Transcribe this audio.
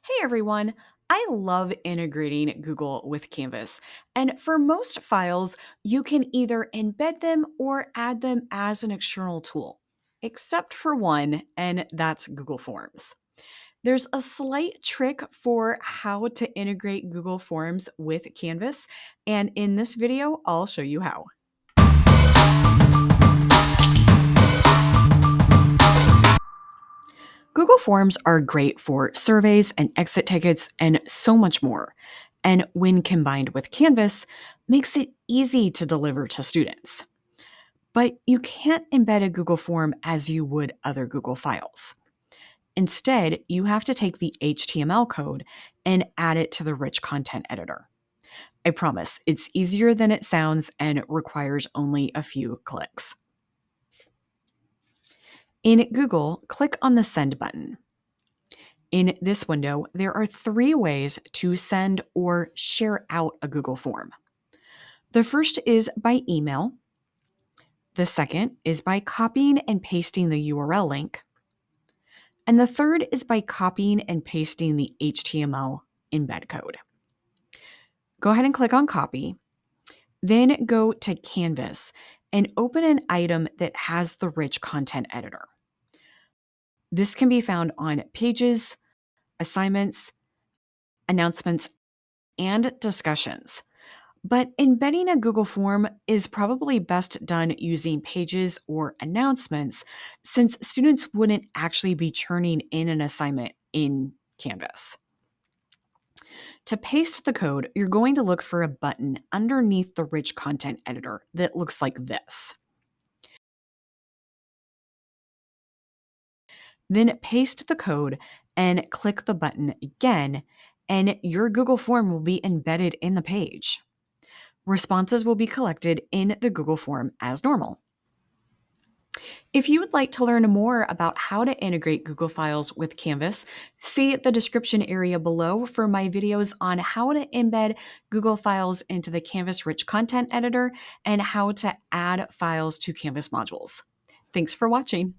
Hey everyone! I love integrating Google with Canvas, and for most files, you can either embed them or add them as an external tool, except for one, and that's Google Forms. There's a slight trick for how to integrate Google Forms with Canvas, and in this video, I'll show you how. Google Forms are great for surveys and exit tickets and so much more. And when combined with Canvas, makes it easy to deliver to students. But you can't embed a Google form as you would other Google files. Instead, you have to take the HTML code and add it to the rich content editor. I promise, it's easier than it sounds and requires only a few clicks. In Google, click on the Send button. In this window, there are three ways to send or share out a Google form. The first is by email. The second is by copying and pasting the URL link. And the third is by copying and pasting the HTML embed code. Go ahead and click on Copy. Then go to Canvas and open an item that has the rich content editor. This can be found on Pages, Assignments, Announcements, and Discussions. But embedding a Google form is probably best done using Pages or Announcements, since students wouldn't actually be churning in an assignment in Canvas. To paste the code, you're going to look for a button underneath the rich content editor that looks like this. Then paste the code and click the button again, and your Google form will be embedded in the page. Responses will be collected in the Google form as normal. If you would like to learn more about how to integrate Google Files with Canvas, see the description area below for my videos on how to embed Google Files into the Canvas Rich Content Editor and how to add files to Canvas modules. Thanks for watching.